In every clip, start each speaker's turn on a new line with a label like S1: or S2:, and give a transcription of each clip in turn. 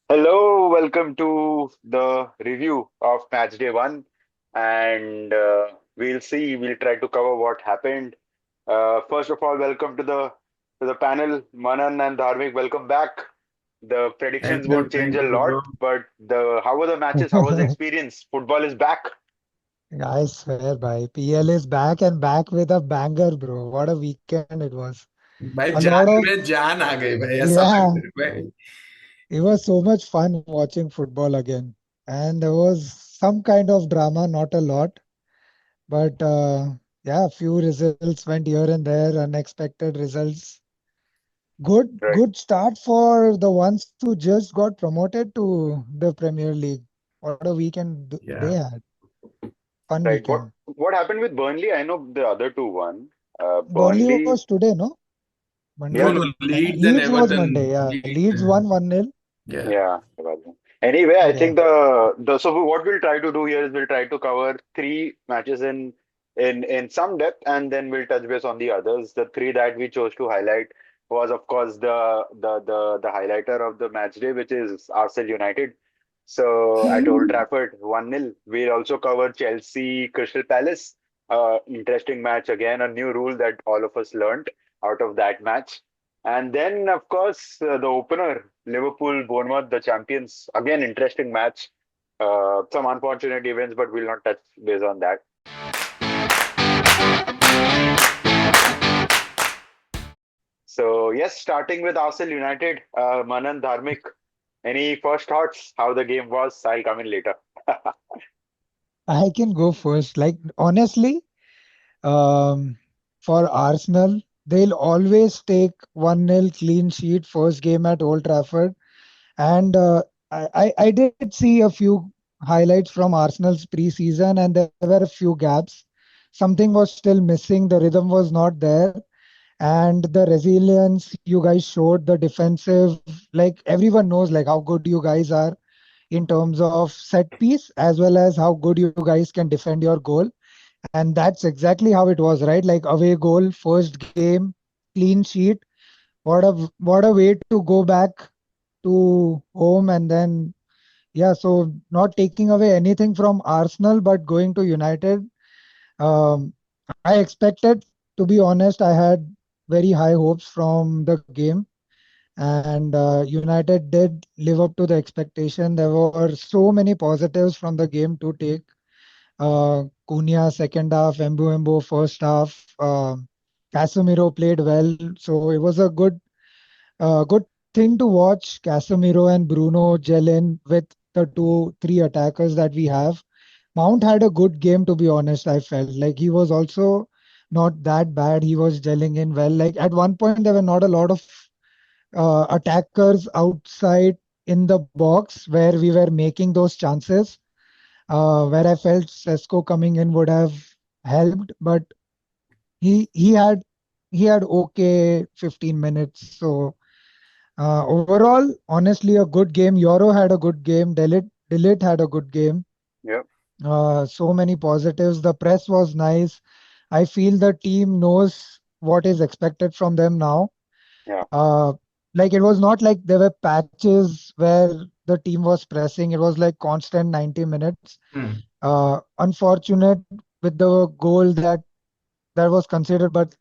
S1: Hello, welcome to the review of Matchday 1. And we'll try to cover what happened. First of all, welcome to the panel. Manan and Dharmik, welcome back. The predictions won't change
S2: Thank
S1: a
S2: you,
S1: lot,
S2: bro.
S1: but how were the matches? How was the experience? Football is back.
S3: I swear, bhai. PL is back and back with a banger, bro. What a weekend it was.
S2: भाई
S3: A lot
S2: जान
S3: of,
S2: में जान आ गई भाई ऐसा लग
S3: yeah,
S2: रहा है भाई.
S3: it was so much fun watching football again. And there was some kind of drama, not a lot, but yeah, few results went here and there, unexpected results.
S1: Right.
S3: Good start for the ones who just got promoted to the Premier League. What a weekend they
S2: Yeah.
S3: had. Fun
S1: Right. What
S3: weekend.
S1: what happened with Burnley? I know the other two won.
S3: Burnley
S1: Burnley,
S3: was today, no?
S1: yeah,
S3: Monday.
S2: No, Leeds and
S3: Leeds was
S2: Everton.
S3: Monday. Yeah,
S2: Leeds
S3: Leeds
S2: and,
S3: won 1-0.
S2: yeah.
S1: yeah. Anyway, I
S3: Yeah.
S1: think the so what we'll try to do here is we'll try to cover three matches in some depth, and then we'll touch base on the others. The three that we chose to highlight was, of course, the highlighter of the match day, which is Arsenal United. So at Old Trafford, 1-0. We'll also cover Chelsea Crystal Palace. Interesting match again, a new rule that all of us learned out of that match. And then, of course, the opener, Liverpool, Bournemouth, the champions. Again, interesting match. Some unfortunate events, but we'll not touch base on that. So, yes, starting with Arsenal United, Manan Dharmik. Any first thoughts? How the game was? I'll come in later.
S3: I can go first. Like, honestly, um, for Arsenal, they'll always take 1-0 clean sheet first game at Old Trafford. And I did see a few highlights from Arsenal's preseason, and there were a few gaps. Something was still missing. The rhythm was not there. And the resilience you guys showed, the defensive, like everyone knows, like how good you guys are in terms of set piece as well as how good you guys can defend your goal. And that's exactly how it was, right? Like away goal, first game, clean sheet. What a way to go back to home. And then yeah, so not taking away anything from Arsenal, but going to United. I expected, to be honest, I had very high hopes from the game, and United did live up to the expectation. There were so many positives from the game to take. Cunha second half, Embu first half. Casemiro played well, so it was a good thing to watch. Casemiro and Bruno gel in with the two, three attackers that we have. Mount had a good game, to be honest. I felt like he was also not that bad. He was gelling in well. Like at one point, there were not a lot of attackers outside in the box where we were making those chances. Where I felt Sesko coming in would have helped, but he had okay 15 minutes. So overall, honestly, a good game. Euro had a good game. Delit had a good game.
S1: Yeah,
S3: So many positives. The press was nice. I feel the team knows what is expected from them now.
S1: yeah.
S3: Uh, like it was not like there were patches where the team was pressing. It was like constant 90 minutes.
S2: Hmm.
S3: Unfortunate with the goal that was considered, but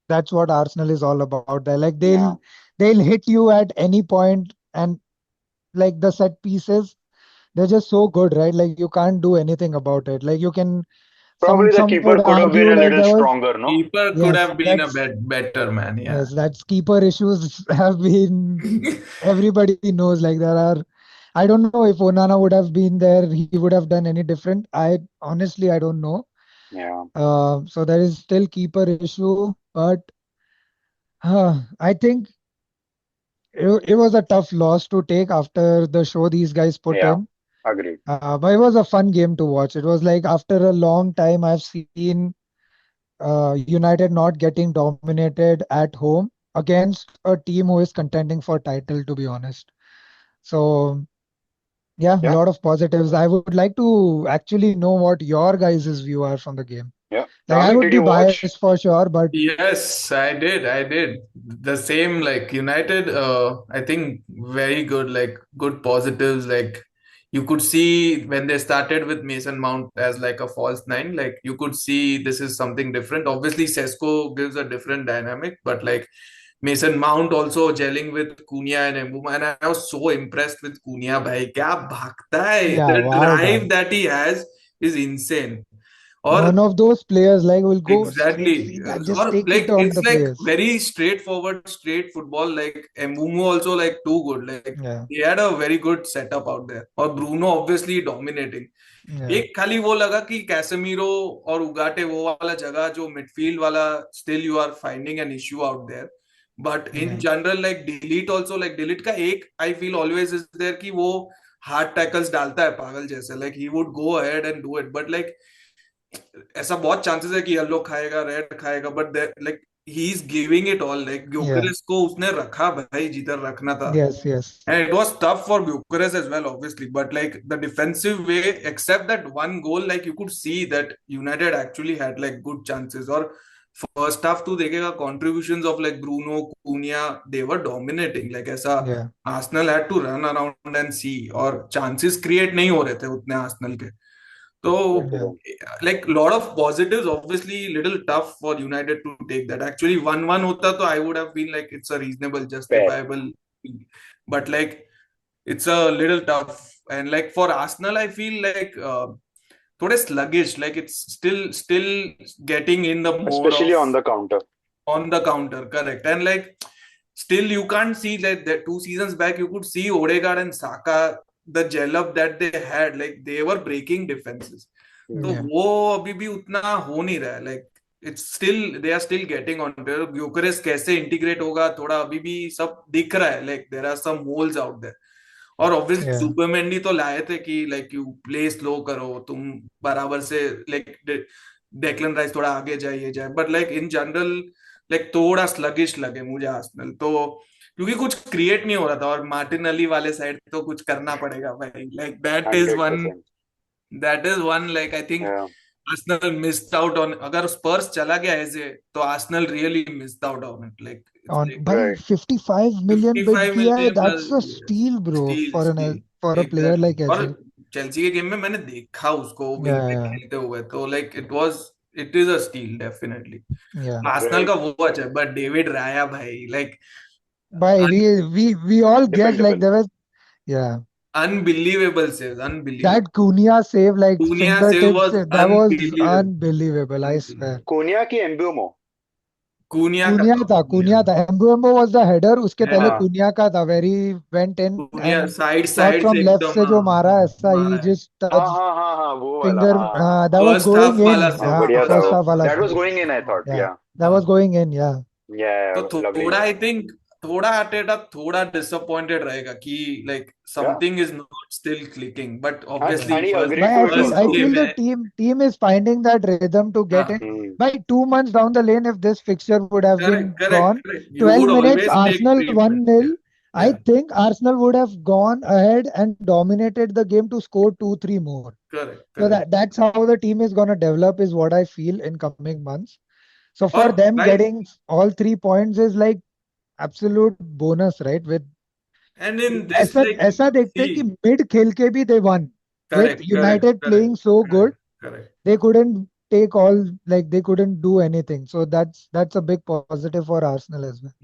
S3: that's what Arsenal is all about. They like
S1: Yeah.
S3: they'll hit you at any point, and like the set pieces, they're just so good, right? Like you can't do anything about it. Like you can
S1: Probably the
S3: some would
S1: keeper could have
S3: argue
S1: been a
S3: like
S1: little
S3: there was
S1: stronger, no?
S2: Keeper could
S3: yes,
S2: have been a
S3: that's
S2: better man. Yeah.
S3: yes, that's keeper issues have been everybody knows like there are I don't know if Onana would have been there, he would have done any different. I honestly I don't know.
S1: Yeah.
S3: So there is still keeper issue, but I think it was a tough loss to take after the show these guys put
S1: Yeah.
S3: in.
S1: Agreed.
S3: But it was a fun game to watch. It was like after a long time I've seen United not getting dominated at home against a team who is contending for title, to be honest. So yeah, a
S1: Yeah.
S3: lot of positives. I would like to actually know what your guys' view are from the game.
S1: Yeah.
S3: Like I
S1: Dharmik,
S3: would
S1: did
S3: be
S1: you watch?
S3: biased for sure, but
S2: Yes, I did. I did. The same, like United, I think very good, like good positives. Like you could see when they started with Mason Mount as like a false nine, like you could see this is something different. Obviously, Sesko gives a different dynamic, but like Mason Mount also gelling with Cunha and Mbuma, and I was so impressed with Cunha. Bhai, kya bhagta hai?
S3: yeah,
S2: The
S3: wow,
S2: drive
S3: man.
S2: that he has is insane.
S3: One
S2: Or
S3: of those players like will go straight,
S2: exactly.
S3: see that, just
S2: Or
S3: take it
S2: like
S3: on
S2: it's
S3: the
S2: like
S3: place.
S2: very straightforward, straight football. Like Mbumo also like too good. Like
S3: Yeah,
S2: they had a very good setup out there. Or Bruno obviously dominating.
S3: yeah,
S2: एक खाली वो लगा कि Casemiro और उगाटे वो वाला जगह जो मिडफील्ड वाला still you are finding an issue out there. But in
S3: yeah,
S2: general like delete also like delete का एक I feel always is there कि वो hard tackles डालता है पागल जैसे like he would go ahead and do it but like ऐसा बहुत चांसेस है कि येलो खाएगा रेड खाएगा but like he is giving it all like
S3: yeah.
S2: Gyokeres को उसने रखा भाई जिधर रखना था
S3: Yes, yes.
S2: and it was tough for Bucharest as well obviously but like the defensive way except that one goal like you could see that United actually had like good chances और first half तू देखेगा contributions of like Bruno Cunha they were dominating like ऐसा
S3: Yeah,
S2: Arsenal had to run around and see और chances create नहीं हो रहे थे उतने Arsenal के तो
S3: yeah,
S2: like lot of positives obviously little tough for United to take that actually 1-1 hota to I would have been like it's a reasonable
S1: Fair.
S2: justifiable but like it's a little tough and like for Arsenal I feel like थोड़े sluggish like it's still getting in the mode
S1: Especially
S2: of
S1: on the counter.
S2: on the counter, correct. And like still you can't see like that 2 seasons back you could see Odegaard and Saka the gel up that they had like they were breaking defenses. तो
S3: yeah,
S2: वो अभी भी उतना हो नहीं रहा है like it's still they are still getting on Gyökeres कैसे integrate होगा थोड़ा अभी भी सब दिख रहा है like there are some holes out there और ऑब्वियसली
S3: yeah,
S2: सुपरमैंडी तो लाए थे कि लाइक यू प्ले स्लो करो तुम बराबर से लाइक डेक्लन राइस थोड़ा आगे जाए ये जाए but like in general like थोड़ा स्लगिश लगे मुझे आर्सेनल तो क्योंकि कुछ क्रिएट नहीं हो रहा था और मार्टिन अली वाले साइड तो कुछ करना पड़ेगा भाई like
S1: 100%.
S2: That is one like I think
S1: Yeah.
S2: Arsenal missed out on अगर स्पर्स चला गया ऐसे तो Arsenal really missed out on it like it's
S3: on
S2: like
S3: by
S1: Right.
S3: 55 million bid
S2: 55
S3: किया है,
S2: million
S3: that's a
S2: plus
S3: steal bro
S2: steel
S3: for
S2: steel
S3: for a player
S2: exactly
S3: like
S2: और
S3: Eze.
S2: Chelsea के game में मैंने देखा उसको wing पे
S3: Yeah,
S2: खेलते हुए तो like it is a steel definitely
S3: yeah.
S2: Arsenal
S1: Right.
S2: का वो अच्छा है बट डेविड राया भाई like
S3: By we all guessed like
S1: Dependable.
S3: there was, yeah,
S2: unbelievable saves
S3: that
S2: unbelievable
S3: Cunha save like
S2: दुनिया save
S3: fingertips
S2: was
S3: that was unbelievable, I
S2: unbelievable
S3: swear.
S1: Konya की Embumo.
S2: कुनिया का
S3: Cunha
S2: था
S3: था,
S2: कुनिया
S3: Cunha था. Mbeumo was the header, उसके पहले
S2: header
S1: हाँ.
S3: Cunha का था, where he went in
S2: Kuniya
S3: and
S2: side
S3: shot
S2: side से
S3: from left
S2: एकदम
S3: से जो मारा ऐसा, he
S2: मारा है
S3: just
S1: हाँ
S3: touched
S1: हाँ हाँ हाँ वो वाला
S3: finger,
S1: हाँ हाँ
S3: that was
S2: first
S3: going
S2: half वाला
S3: in,
S1: हाँ
S2: सेव
S1: बढ़िया था
S3: first
S1: वो.
S3: half वाला
S1: That was
S3: save.
S1: going in, I thought.
S3: Yeah,
S1: Yeah.
S3: that was going in, yeah.
S1: Yeah.
S2: तो
S1: Lovely.
S2: थोड़ा आई थिंक थोड़ा अटेटा थोड़ा डिसअपॉइंटेड रहेगा कि like
S1: Yeah.
S2: Something is not still clicking but
S1: And,
S3: Yeah.
S2: Obviously
S1: and he
S2: first
S3: But
S1: agreed to it
S2: first
S3: I
S1: also.
S3: feel
S2: game
S3: the
S2: है
S3: team is finding that rhythm to get in.
S2: हाँ
S1: Hmm.
S3: By 2 months down the lane, if this fixture would have
S2: correct
S3: been
S2: correct
S3: gone,
S2: correct you
S3: 12
S2: would
S3: minutes,
S2: always take
S3: Arsenal
S2: 3 points
S3: 1-0,
S2: या
S3: I
S2: या
S3: think Arsenal would have gone ahead and dominated the game to score 2-3 more.
S2: Correct
S3: So
S2: correct
S3: that's how the team is gonna develop, is what I feel in coming months. So for
S2: और
S3: them
S2: भाई
S3: getting all 3 points is like absolute bonus, right? With
S2: and in this
S3: ऐसा
S2: like
S3: ऐसा देखते
S2: सी
S3: हैं कि mid खेल के भी they won with
S2: correct correct
S3: United
S2: correct
S3: playing so good.
S2: Correct correct
S3: They couldn't take all, like they couldn't do anything. So that's a big positive for Arsenal as well.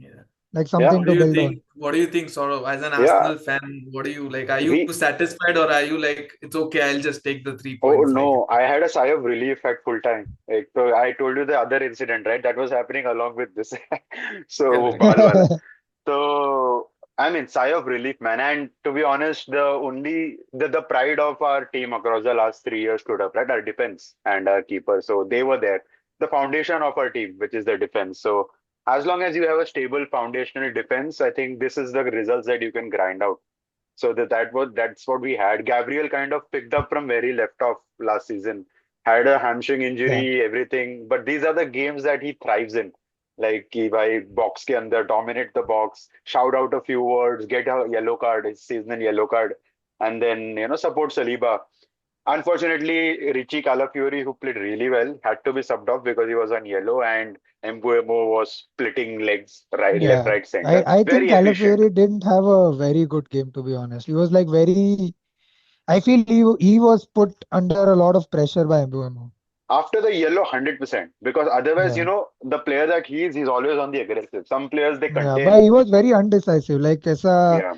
S3: Like
S1: Yeah.
S3: something to build on.
S2: What do you think, Saurav? As an
S1: Yeah.
S2: Arsenal fan, what do you like? Are you
S1: We.
S2: satisfied or are you like, it's okay, I'll just take the three
S1: Oh
S2: points? Like,
S1: no, I had a sigh of relief at full time. Like, so I told you the other incident, right? That was happening along with this. So वो
S2: correct.
S1: ball wala. So I mean, sigh of relief, man. And to be honest, the pride of our team across the last 3 years stood up, right? Our defense and our keeper. So they were there. The foundation of our team, which is the defense. So as long as you have a stable foundational defense, I think this is the results that you can grind out. So that's what we had. Gabriel kind of picked up from where he left off last season. Had a hamstring
S3: Yeah,
S1: injury, everything. But these are the games that he thrives in. Like कि भाई box के अंदर dominate the box, shout out a few words, get a yellow card, his seasonal yellow card, and then support Saliba. Unfortunately, Richie Calafiori, who played really well, had to be subbed off because he was on yellow, and Mbuemo was splitting legs right, left,
S3: Yeah,
S1: right, center.
S3: I think
S1: Very efficient.
S3: Calafiori didn't have a very good game, to be honest. He was like very. I feel he was put under a lot of pressure by Mbuemo.
S1: After the yellow, 100%. Because otherwise,
S3: Yeah,
S1: the player that he's always on the aggressive. Some players they
S3: yeah, but
S1: contain.
S3: he was very undecisive. Like ऐसा
S1: Yeah,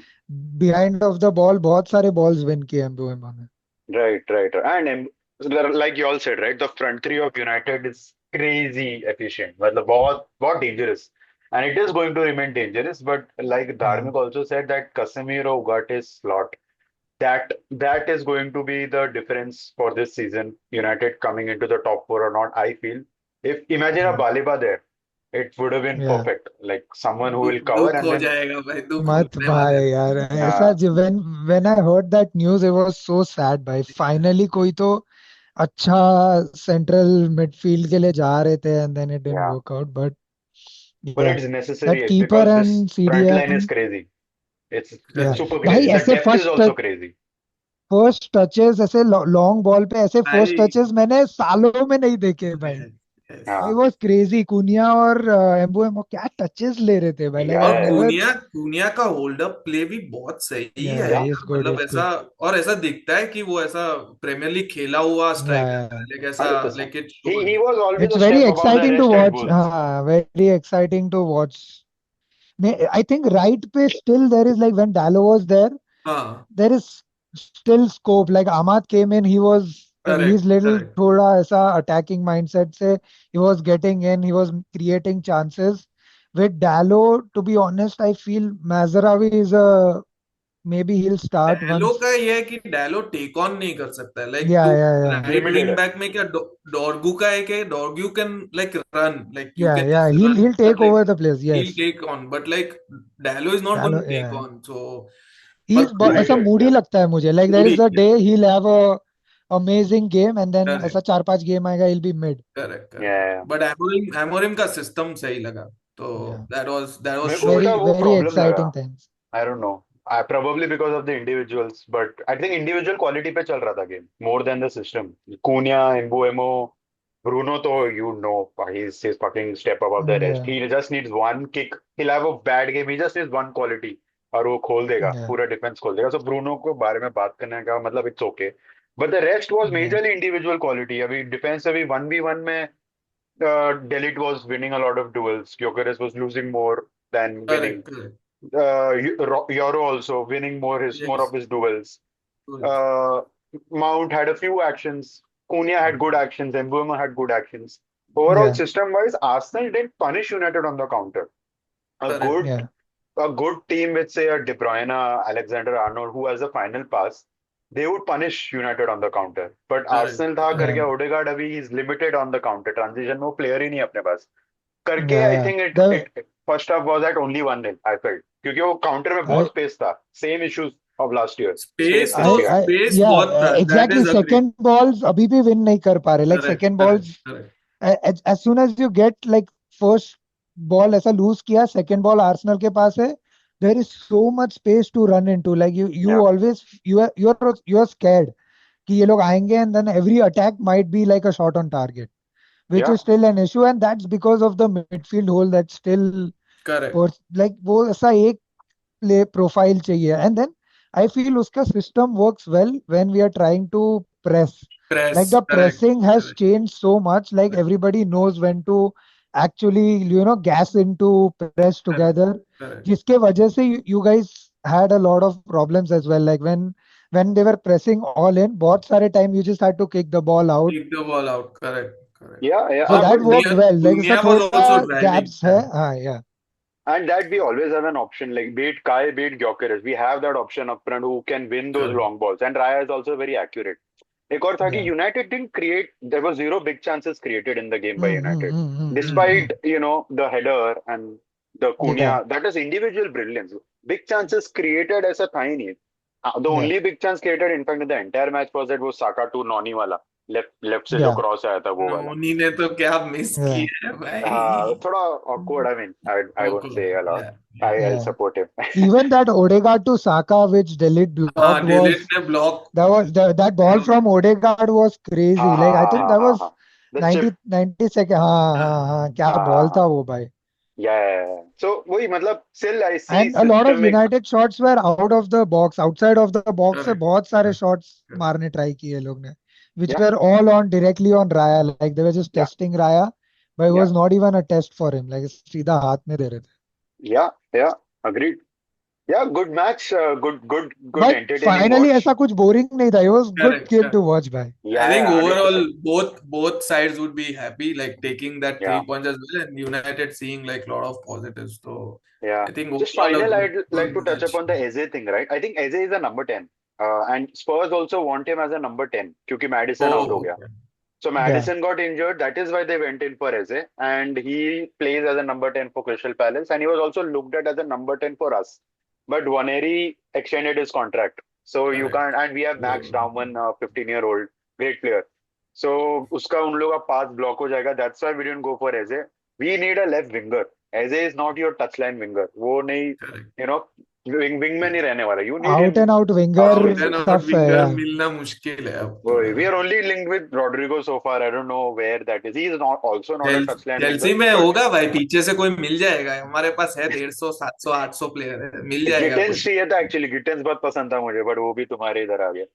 S3: behind of the ball बहुत सारे balls win किए Mbuemo ने.
S1: right, right. Like you all said, right? The front three of United is crazy efficient. मतलब बहुत dangerous. And it is going to remain dangerous. But like
S3: Yeah,
S1: Dharmik also said that Casemiro Ugate's slot, that is going to be the difference for this season. United coming into the top four or not, I feel. If imagine a
S3: yeah,
S1: Baliba there, it would have been
S3: yeah.
S1: perfect. Like someone who will cover
S2: दुख
S1: and
S2: हो
S1: then
S2: जाएगा भाई, दुख
S3: मत
S2: होने वाला
S3: भाई यार
S2: है।
S3: ऐसा
S1: uh,
S3: when I heard that news it was so sad भाई finally कोई तो अच्छा सेंट्रल मिडफील्ड के लिए जा रहे थे and then it didn't
S1: yeah.
S3: work out but
S1: But
S3: yeah
S1: it's necessary
S3: that keeper
S1: because this
S3: and
S1: front line
S3: CDM
S1: is crazy. It's
S3: yeah
S2: Correct.
S1: super
S3: भाई
S1: crazy. The
S3: ऐसे
S1: depth is also crazy.
S3: First touches ऐसे long ball पे ऐसे first
S2: भाई
S3: touches मैंने सालों में नहीं देखे भाई
S2: yes, yes.
S3: भाई
S1: हाँ
S3: वाज क्रेजी कुनिया और एम्बुएमो क्या टचेस ले रहे थे भाई लाइक आई
S2: और
S1: yeah,
S3: नेवर
S2: कुनिया कुनिया का होल्ड अप प्ले भी बहुत सही
S3: या
S2: है
S1: yeah.
S3: ही इज
S2: यार,
S3: गुड
S2: मतलब
S3: इज
S2: ऐसा,
S3: गुड
S2: और ऐसा दिखता है कि वो ऐसा प्रीमियर लीग खेला हुआ स्ट्राइकर है,
S3: या
S2: लाइक ऐसा,
S1: 100%.
S2: Like it
S1: He
S2: shows.
S1: was always
S3: it's
S1: a
S3: very
S1: step above the
S3: exciting to
S1: rest at
S3: watch
S1: Wolves.
S3: हाँ very exciting to watch I think right पे still there is like when Dalot was there
S2: हाँ,
S3: there is still scope. Like Ahmad came in, he's
S2: correct
S3: little
S2: correct.
S3: thoda aisa attacking mindset se he was getting in, he was creating chances. With Dallo, to be honest, I feel Mazarawi is a maybe he'll start
S2: डैलो
S3: once.
S2: का ये है कि डैलो take on नहीं कर सकता है, like
S3: Yeah,
S2: तू
S3: yeah, yeah,
S2: right
S1: Limited
S2: wing
S1: है.
S2: बैक में क्या डॉर्गू का है कि Dorgu can like run, like you
S3: yeah,
S2: can
S3: yeah.
S2: Just run,
S3: He'll
S2: but
S3: take
S2: like
S3: over the place.
S2: he'll
S3: Yes,
S2: take on, but like Dallo is not going
S3: Dallo.
S2: to take
S3: Yeah,
S2: on, so
S3: he's
S2: पर फिर
S3: ऐसा
S1: Limited.
S3: moody
S1: Yeah.
S3: लगता है मुझे. Like there
S2: Moody
S3: is a day he'll have a amazing game and then
S2: correct
S3: ऐसा 4-5 game आएगा he'll be mid.
S2: Correct correct.
S1: Yeah.
S2: But Amorim Amorim का system सही लगा, तो
S3: Yeah,
S2: दैट वाज
S1: मेरे को
S2: शोइंग।
S1: पता है
S3: very
S1: वो
S3: very
S1: प्रॉब्लम लगा.
S3: exciting things.
S1: I don't know. Probably because of the individuals, but I think individual quality पे चल रहा था game more than the system. Cunha, Mbuemo, Bruno, तो you know, he's fucking step above the rest.
S3: Yeah,
S1: He just needs one kick. He'll have a bad game. He just needs one quality और वो खोल देगा,
S3: yeah.
S1: पूरा defence खोल देगा. So Bruno को बारे में बात करने का मतलब it's okay. But the rest was
S3: Yeah,
S1: majorly individual quality. अभी डिफेंस अभी 1v1 में Delete was winning a lot of duels. Gyökeres was losing more than winning.
S2: Correct correct.
S1: Euro also winning more
S2: yes,
S1: of his duels. Uh, Mount had a few actions. Cunha had good actions. Mbeumo had good actions. Overall,
S3: yeah,
S1: system-wise, Arsenal didn't punish United on the counter. A
S2: correct
S1: good
S3: yeah,
S1: a good team with say a De Bruyne, Alexander Arnold, who has a final pass, they would punish United on the counter. But
S2: correct
S1: Arsenal था कर
S2: correct.
S3: yeah,
S1: गया Odegaard अभी he's limited on the counter transition में वो player ही नहीं है अपने पास करके I
S3: yeah.
S1: think
S3: The
S1: it first half was at only 1-0 I felt क्योंकि वो counter में बहुत
S3: I
S1: space था same issues of last year
S2: space तो
S1: space यार
S2: स्पेस बहुत
S3: yeah
S2: था, that
S3: exactly
S2: is agree.
S3: second balls अभी भी win नहीं कर पा रहे like
S2: correct
S3: second
S2: correct
S3: balls
S2: correct.
S3: as soon as you get like first ball ऐसा lose किया second ball Arsenal के पास है there is so much space to run into like you
S1: yeah
S3: always you're scared कि ये लोग आएंगे and then every attack might be like a shot on target which
S1: yeah
S3: is still an issue and that's because of the midfield hole that's still
S2: correct.
S3: for like वो ऐसा एक play profile चाहिए and then I feel उसका system works well when we are trying to press
S2: press,
S3: like the
S2: correct
S3: pressing has
S2: correct
S3: changed so much like everybody knows when to actually gas into press
S2: correct
S3: together
S2: correct.
S3: जिसके वजह से you guys had a lot of problems as well like when they were pressing all in बहुत सारे time you just had to kick the ball out
S2: take the ball out, correct correct.
S1: yeah
S3: so
S2: और
S3: that
S1: but
S3: worked
S2: Cunha
S3: well like ऐसा
S2: Cunha was
S3: थोड़ा
S2: also driving.
S3: gaps है हाँ yeah
S1: and that we always have an option like be it Kai be it Gyökeres we have that option up front who can win those
S2: correct
S1: long balls and Raya is also very accurate. एक और था कि
S3: yeah
S1: United didn't create there were zero big chances created in the game by United
S3: mm.
S1: despite the header and the Cunha
S3: Yeah,
S1: that is individual brilliance. Big chances created ऐसा था ही नहीं. The
S3: yeah.
S1: only big chance created in fact in the entire match was that वो Saka to Noni वाला left से जो
S3: Yeah,
S1: cross आया था वो वाला.
S2: धोनी ने तो क्या मिस
S3: yeah,
S2: किया है
S1: हाँ,
S2: भाई.
S1: थोड़ा awkward. I mean, I won't say a lot.
S2: Yeah,
S1: I'll
S3: yeah.
S1: support him.
S3: Even that Odegaard to Saka, which Delete
S2: हाँ,
S3: blocked,
S2: डिलीट
S3: was
S2: ने block.
S3: that ball from Odegaard was
S1: हाँ
S3: crazy.
S1: हाँ
S3: Like I
S1: हाँ
S3: think
S1: हाँ
S3: that
S1: हाँ
S3: was
S1: हाँ. The chip.
S3: 90 second. हाँ हाँ हाँ, क्या
S1: हाँ हाँ
S3: बॉल
S1: हाँ.
S3: था वो भाई.
S1: Yeah. So वही मतलब still I see
S3: And a lot of
S1: systemic.
S3: United shots were out of the box, outside of the box से
S2: करेक्ट.
S3: बहुत सारे shots मारने try किए लोग ने, which
S1: Yeah.
S3: were all on directly on Raya. Like they were just
S1: Yeah.
S3: testing Raya, but it
S1: Yeah.
S3: was not even a test for him. Like सीधा हाथ में दे रहे थे.
S1: Yeah. Yeah. Agreed. Yeah. Good match. Good
S3: But
S1: entertaining
S3: finally
S1: watch.
S3: ऐसा कुछ boring नहीं था. It was good
S2: correct.
S3: game to watch भाई.
S2: I
S1: Yeah.
S2: think
S1: Yeah. hundred
S2: overall
S1: percent.
S2: both sides would be happy like taking that
S1: Yeah.
S2: 3 points as well, and United seeing like lot of positives. So
S1: Yeah.
S2: I think
S1: Just
S2: overall a
S1: final,
S2: good
S1: I'd like
S2: good
S1: to touch
S2: match.
S1: upon the Eze thing, right? I think Eze is a number 10. And Spurs also want him as a number 10 क्योंकि Madison out हो
S2: Oh,
S1: गया.
S2: okay.
S1: So
S3: Yeah.
S1: Madison got injured. That is why they went in for Eze. And he plays as a number 10 for Crystal Palace. And he was also looked at as a number 10 for us. But Waneri extended his contract. So you
S2: Correct.
S1: can't. And we have Max
S2: So,
S1: Dauman, 15-year-old, great player. So उसका उन लोगों का pass block हो जाएगा. That's why we didn't go for Eze. We need a left winger. Eze is not your touchline winger. वो नहीं,
S2: correct.
S1: you know, wing में नहीं रहने वाला. You need
S3: Out
S1: him
S3: and out
S2: Out
S3: winger
S2: and
S1: offensive.
S2: out
S3: tough है
S2: winger
S3: yeah.
S2: मिलना मुश्किल है अब
S1: We
S2: थोड़ा.
S1: are only linked with Rodrigo so far. I don't know where that is. He is not also not a touchline
S2: Chelsea
S1: winger,
S2: में
S1: but
S2: होगा भाई, पीछे से कोई मिल जाएगा. हमारे पास है 150 700 800 प्लेयर है, मिल जाएगा
S1: Gittins
S2: कोई.
S1: चाहिए था actually. Gittins बहुत पसंद था मुझे, but वो भी तुम्हारे इधर आ गया.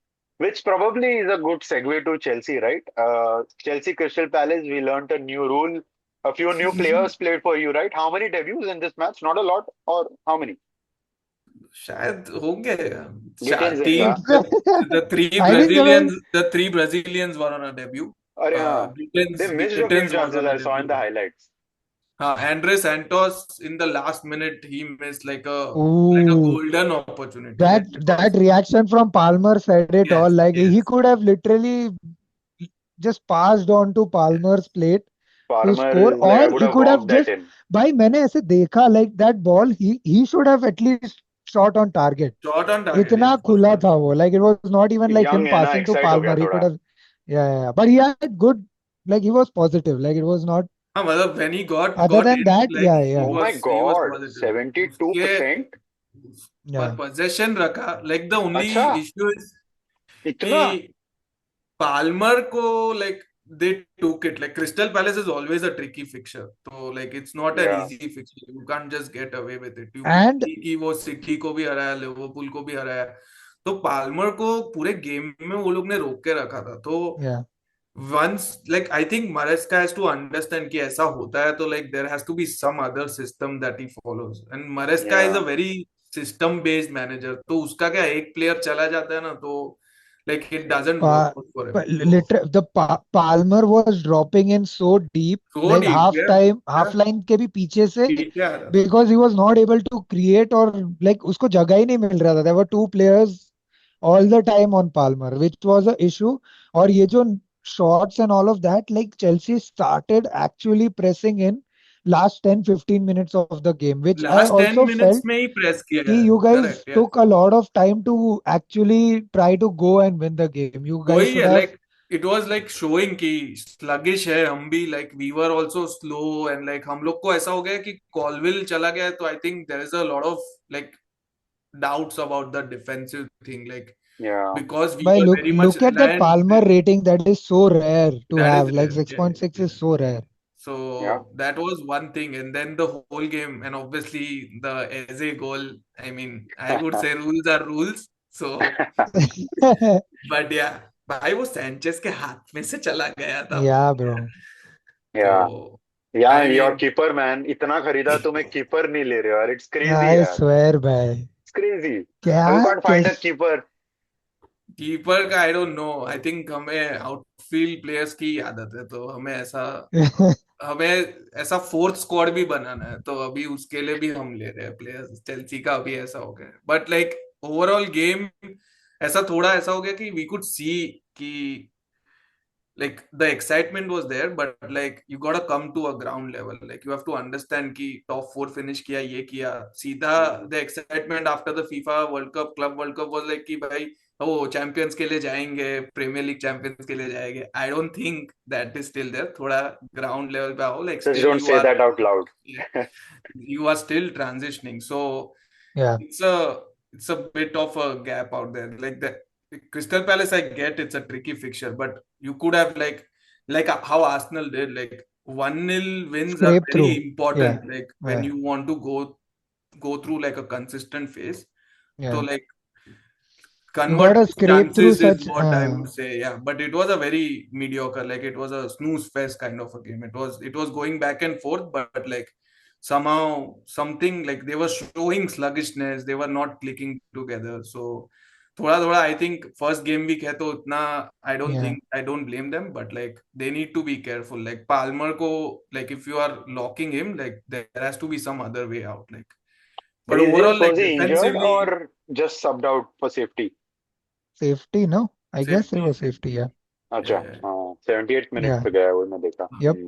S1: Which probably is a good segue to Chelsea, right? Chelsea Crystal Palace. We learnt a new rule. A few new players played for you, right? How many debuts in this match? Not a lot, or how many?
S2: शायद होंगे
S1: Gittins एक
S2: तीन.
S1: था.
S3: It's
S2: The three
S3: I think there
S2: Brazilians,
S3: was
S2: the three Brazilians were on a debut.
S1: अरे हाँ. They missed a few
S2: Gittins was
S1: chances.
S2: on a
S1: I saw in
S2: debut.
S1: the highlights.
S2: Andre Santos in the last minute he missed like a
S3: ooh,
S2: golden opportunity.
S3: that
S2: Like it
S3: that
S2: was,
S3: reaction from Palmer said it all.
S2: yes,
S3: Like he
S2: yes.
S3: could have literally just passed on to Palmer's plate to
S1: Farmer
S3: score,
S1: is like I
S3: or
S1: would
S3: he
S1: have
S3: could have
S1: walked that
S3: just,
S1: in.
S3: भाई मैंने ऐसे देखा like that ball he should have at least shot on target.
S2: Shot on target,
S3: इतना
S2: yes, for
S3: खुला
S2: sure.
S3: था वो, like it was not even like
S1: Young
S3: him
S1: है ना,
S3: passing to
S1: excite हो गया
S3: Palmer. He could
S1: थोड़ा.
S3: have, yeah, but he had good, like he was positive. Like it was not.
S2: हाँ, मतलब when he
S3: Other
S2: got
S3: than
S2: in,
S3: that,
S2: like
S3: yeah,
S1: Oh
S3: yeah,
S1: my
S2: he was
S1: God,
S2: positive. उसके
S1: 72%.
S2: पर
S3: yeah.
S2: possession रखा. Like the only
S1: अच्छा,
S2: issue is
S1: इतना.
S2: कि Palmer को like they took it. Like Crystal Palace is always a tricky fixture. So like it's not an
S1: Yeah,
S2: easy fixture. You can't just get away with it. क्योंकि
S3: And
S2: कि वो city को भी हराया, Liverpool को भी हराया. तो पाल्मर को पूरे गेम में वो लोग ने रोक के रखा था. तो
S3: yeah,
S2: once like I think Maresca has to understand कि ऐसा होता है तो like there has to be some other system that he follows. And Maresca is
S1: yeah,
S2: a very system based manager. तो उसका क्या, एक प्लेयर चला जाता है ना तो like it doesn't work out for him.
S3: but
S2: So
S3: the Palmer was dropping in so deep,
S2: so
S3: like
S2: deep,
S3: half
S2: yeah,
S3: time, half
S2: yeah.
S3: line के भी पीछे से,
S2: पीछे आ रहा था.
S3: because he was not able to create, or like उसको जगह ही नहीं मिल रहा था. There were two players all the time on Palmer, which was a issue. और ये जो shots and all of that, like Chelsea started actually pressing in last 10-15 minutes of the game, which I
S2: last 10
S3: also
S2: minutes
S3: felt
S2: में ही press किया
S3: कि
S2: है.
S3: you guys
S2: correct,
S3: took a lot of time to actually try to go and win the game. You guys
S2: वही
S3: should
S2: है.
S3: have,
S2: like it was like showing कि sluggish है हम भी. Like we were also slow and like हम लोग को ऐसा हो गया कि कॉलविल चला गया. तो I think there is a lot of like doubts about the defensive thing, like
S1: yeah,
S2: because we
S3: by
S2: were
S3: look
S2: very much
S3: look at that
S2: reliant.
S3: Palmer rating. That is so rare to
S2: That is
S3: have. Like
S2: rare. Yeah,
S3: 6.6
S2: yeah.
S3: is so rare.
S1: yeah.
S2: So that was one thing, and then the whole game, and obviously the Eze goal. I mean, I would say rules are rules. So, but yeah, भाई वो Sanchez के हाथ में से चला गया था
S3: Yeah,
S2: भाई.
S3: bro.
S1: Yeah,
S2: तो
S1: yeah.
S2: I
S1: Your
S2: mean,
S1: keeper man, इतना खरीदा तुम एक keeper नहीं ले रहे हो यार. It's crazy
S3: I
S1: यार.
S3: swear भाई,
S1: It's crazy.
S3: क्या
S1: How you can't find a
S3: कैस
S1: keeper?
S2: कीपर का I don't know. I think हमें आउटफील्ड प्लेयर्स की आदत है, तो हमें ऐसा फोर्थ स्क्वाड भी बनाना है. तो अभी उसके लिए भी हम ले रहे हैं प्लेयर्स. चेल्सी का अभी ऐसा हो गया. बट लाइक ओवरऑल गेम ऐसा थोड़ा ऐसा हो गया कि वी कुड सी कि like the excitement was there, but like you gotta come to a ground level. Like you have to understand कि top 4 finish किया, ये किया सीधा.
S1: Hmm.
S2: The excitement after the FIFA World Cup, Club World Cup was like कि भाई ओ champions के लिए जाएंगे, प्रीमियर लीग चैंपियंस के लिए जाएंगे, I don't think that is still there. थोड़ा ग्राउंड लेवल पे आओ, like
S1: Just
S2: still
S1: don't
S2: you
S1: say
S2: are,
S1: that out loud.
S2: you are still transitioning, so
S3: Yeah.
S2: it's a bit of a gap out there. Like the Crystal Palace, I get it's a tricky fixture, but you could have like how Arsenal did, like 1-0 wins are
S3: Scrape
S2: very
S3: through. Yeah.
S2: important, like when
S3: Yeah.
S2: you want to go through like a consistent phase. So
S3: Yeah.
S2: like
S3: You
S2: convert
S3: gotta
S2: those
S3: scrape through
S2: chances is
S3: such.
S2: what I would say. Yeah, but it was a very mediocre, like it was a snooze fest kind of a game. It was going back and forth, but like somehow something like they were showing sluggishness, they were not clicking together. So थोड़ा थोड़ा I think first game week है तो उतना
S3: Yeah.
S2: I don't blame them, but like they need to be careful. Like Palmer को, like if you are locking him, like there has to be some other way out. Like but overall, like
S1: Was he injured
S2: defensively,
S1: or just subbed out for safety?
S3: Safety, no? I guess it
S2: safety,
S3: was safety.
S2: safety.
S3: Yeah.
S1: अच्छा,
S2: Yeah.
S1: हाँ 78 minute
S3: Yeah.
S1: पे गया वो, मैं देखा.
S3: Yep.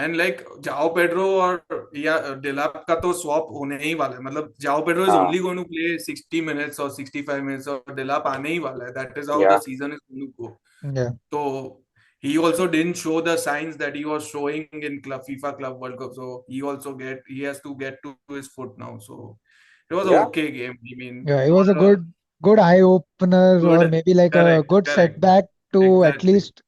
S2: And like जाओ Pedro और या डेलाप का तो स्वैप होने ही वाला है. मतलब जाओ पेड्रो इज
S1: हाँ,
S2: only going to play 60 minutes और 65 मिनट्स, और डेलाप आने ही वाला है. दैट इज हाउ द
S1: या
S2: season is going to go.
S3: Yeah.
S2: तो he also didn't show the signs that he was showing in FIFA Club World Cup, so he has to get to his foot now. So it was an
S1: या
S2: okay game. I mean,
S3: Yeah. It was a
S2: not a
S3: good eye opener, or
S2: good,
S3: maybe like a
S2: correct,
S3: good
S2: correct,
S3: setback to at
S2: exactly,
S3: least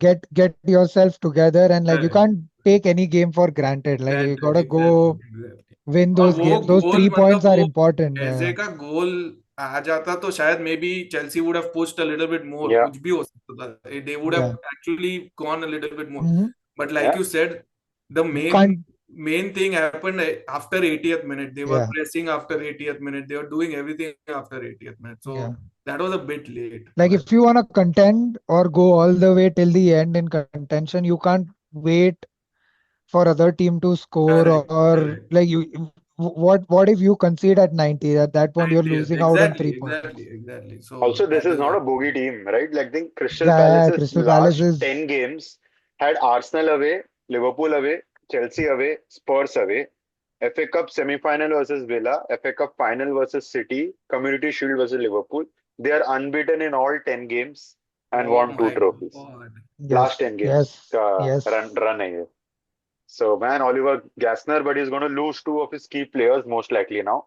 S3: get yourself together. And like you
S2: correct,
S3: can't take any game for granted. Like you
S2: exactly,
S3: gotta
S2: exactly,
S3: go
S2: exactly.
S3: win
S2: और
S3: those
S2: वो
S3: games. Those
S2: goal,
S3: 3 points
S2: मतलब
S3: are
S2: वो
S3: important.
S2: AJ
S3: Yeah.
S2: का goal आ जाता तो शायद maybe Chelsea would have pushed a little bit more,
S1: या
S2: कुछ भी हो सकता था. They would have
S3: Yeah.
S2: Actually gone a little bit more.
S3: Hmm.
S2: But
S1: yeah
S2: like you said, the
S3: You
S2: main
S3: can't.
S2: main thing happened after 80th minute. They were
S3: Yeah.
S2: pressing after 80th minute, they were doing everything after 80th minute, so
S3: Yeah.
S2: that was a bit late.
S3: Like
S2: But
S3: if you wanna contend or go all the way till the end in contention, you can't wait for other team to score,
S2: correct,
S3: or
S2: correct.
S3: like what if you concede at 90? At that point you're
S2: 90th,
S3: losing out on
S2: exactly,
S3: 3 points.
S2: exactly, exactly.
S1: also,
S2: So
S1: this
S2: that
S1: is
S2: is
S1: not
S2: what.
S1: a bogey team, right? Like, I think Crystal
S3: Yeah, yeah,
S1: Palace's
S3: Crystal Palace
S1: last
S3: is
S1: 10 games had Arsenal away, Liverpool away, Chelsea away, Spurs away, FA Cup semi-final versus Villa, FA Cup final versus City, Community Shield versus Liverpool. They are unbeaten in all 10 games and
S2: Oh
S1: won two
S2: my
S1: trophies.
S2: god.
S1: Last
S3: yes,
S1: 10 games
S3: yes,
S1: का
S3: yes.
S1: run है ये. So man, Oliver Glasner, but he's going to lose two of his key players most likely now,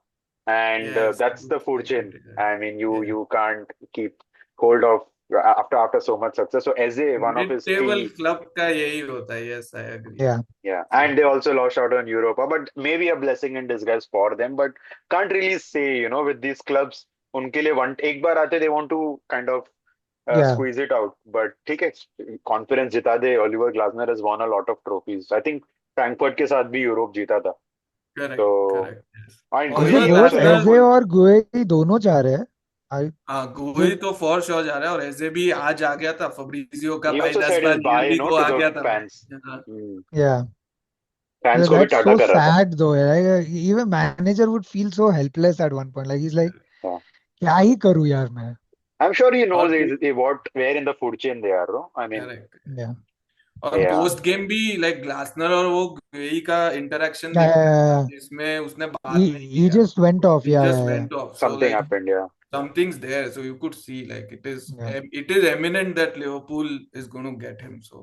S1: and
S2: Yes,
S1: that's the
S2: looks like it.
S1: fortune.
S2: Yeah.
S1: I mean, you
S2: Yeah.
S1: you can't keep hold of after so much success. So Eze, one of
S2: mid
S1: his
S2: table
S1: key,
S2: club का यही होता है. Yes, I agree.
S3: Yeah,
S1: yeah, and they also lost out on Europa, but maybe a blessing in disguise for them. But can't really say, with these clubs, उनके लिए one एक बार आते, they want to kind of
S3: yeah,
S1: squeeze it out. But ठीक है, confidence जिता दे. Oliver Glasner has won a lot of trophies. I think Frankfurt के साथ भी यूरोप जीता था.
S2: Correct,
S1: So
S2: correct.
S1: fine,
S2: और
S3: is it
S1: Guehi
S2: मतलब
S1: is
S3: both
S1: also
S2: Glasner,
S3: Eze
S1: Liverpool.
S3: और गुएही दोनों जा रहे हैं? I
S2: हाँ
S3: ये
S2: गोही तो फॉर श्योर जा रहा है, और ऐसे भी आज आ गया था फब्रिजियो का
S1: He
S2: भाई
S1: also
S2: 10
S1: said his
S2: बार
S1: bye,
S2: नियरली तो
S1: to
S2: आ
S1: the
S2: गया था
S1: fans.
S2: भाई. हाँ,
S3: Yeah.
S1: फैंस
S3: Yeah,
S1: को भी
S3: that's
S1: टाटा
S3: so
S1: कर रहा था.
S3: sad though. Like, even manager would feel so helpless at one point. Like he's like,
S1: Yeah.
S3: क्या ही करूँ यार मैं?
S1: I'm sure he
S2: और
S1: knows what where in the food chain they are. No? I mean,
S2: correct.
S3: Yeah.
S2: और
S1: yeah,
S2: post game भी like Glasner और वो गोही का इंटरेक्शन
S3: Yeah,
S2: देखा
S3: yeah,
S2: था,
S3: yeah.
S2: जिसमें उसने बात नहीं
S3: He
S2: किया.
S3: just went off.
S2: He
S3: Yeah,
S2: just
S3: yeah, yeah.
S2: went off. So
S1: something
S2: like
S1: happened. Yeah,
S2: something's there, so you could see like
S3: Yeah.
S2: it is eminent that Liverpool is going to get him. So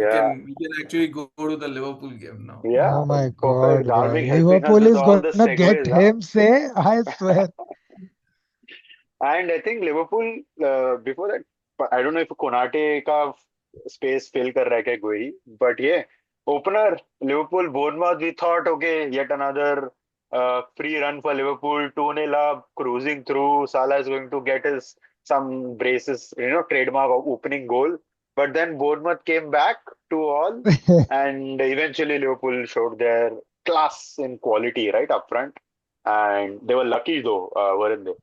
S1: yeah,
S2: we can actually go to the Liverpool game now.
S1: yeah.
S3: Oh my
S1: Perfect.
S3: God, bhai.
S1: Dharmik helping us
S3: Liverpool
S1: with
S3: is
S1: all the
S3: gonna get
S1: segues. Huh?
S3: him, say, I swear.
S1: And I think Liverpool before that, I don't know if Konate का space fill कर रहा है क्या कोई, but yeah, opener Liverpool Bournemouth, we thought okay, yet another free run for Liverpool, 2-0 up, cruising through. Salah is going to get his some braces, trademark of opening goal. But then Bournemouth came back to all, and eventually Liverpool showed their class in quality right up front, and they were lucky though, weren't they?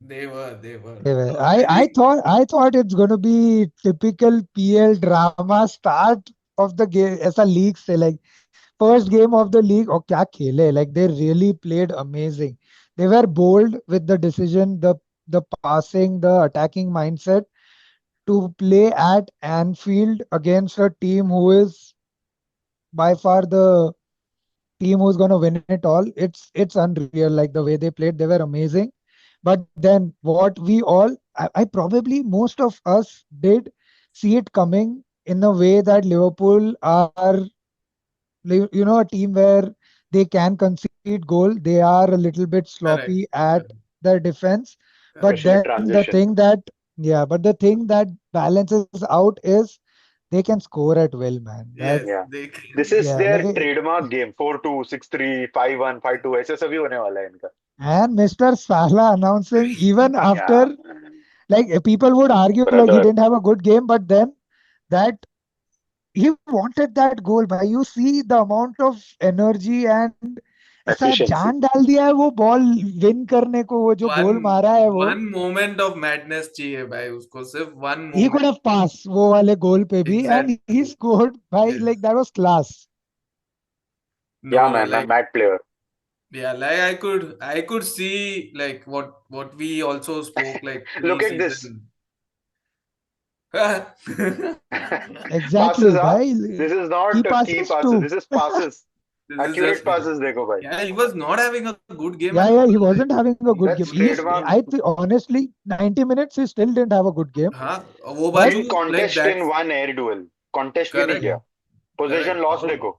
S2: They were
S3: Anyway, I
S2: very.
S3: thought I thought it's gonna be typical PL drama start of the game. ऐसा league से like first game of the league. और क्या खेले, like they really played amazing. They were bold with the decision, the passing, the attacking mindset to play at Anfield against a team who is by far the team who's gonna win it all. It's unreal. Like the way they played, they were amazing. But then what we all, I probably most of us did see it coming in a way that Liverpool are, a team where they can concede goal. They are a little bit sloppy
S2: Correct.
S3: at their defense. But
S2: Correct.
S1: especially
S3: then the
S1: transition.
S3: thing that, yeah, but the thing that balances out is they can score at will, man. That,
S2: Yes,
S1: Yeah.
S2: they
S1: This
S2: can.
S1: is
S3: yeah, like,
S1: their trademark game. 4-2, 6-3, 5-1, 5-2. ऐसे सभी होने वाला है इनका.
S3: and Mr. Salah announcing even
S1: Yeah.
S3: after, like, people would argue like he
S1: Brother.
S3: didn't have a good game, but then that he wanted that goal. भाई, you see the amount of energy and ऐसा
S1: Efficiency.
S3: जान डाल दिया है वो ball win करने को, वो जो
S2: वन
S3: गोल मारा है वो.
S2: वन मोमेंट ऑफ मैडनेस चाहिए भाई उसको, सिर्फ one
S3: He could
S2: moment.
S3: have passed वो वाले गोल पे भी and he
S2: एग्जैक्टली.
S3: scored. भाई,
S2: yes.
S3: like that was class.
S2: No,
S1: Yeah, man. A
S2: like,
S1: mad player.
S2: yeah, like I could see like what we also spoke like
S1: Look at this.
S2: pre-season.
S3: Exactly,
S1: Passes, huh?
S3: भाई.
S1: This is
S3: Key
S1: not key
S3: passes
S1: passes.
S3: too.
S1: This is passes.
S2: This is
S1: Accurate
S2: just like,
S1: passes, देखो भाई.
S2: yeah, he was not having a good game
S3: Yeah,
S2: at
S3: yeah,
S2: all.
S3: he
S2: Like,
S3: wasn't having a good game.
S1: That's trademark.
S3: Honestly, 90 minutes he still didn't have a good game.
S2: हाँ, वो
S3: But
S2: बाजू
S1: Didn't
S2: like
S1: contest in
S2: that.
S1: one air duel. Contest भी नहीं
S2: Correct.
S3: yeah,
S1: किया. Possession
S2: Correct.
S1: lost
S2: और
S1: देखो.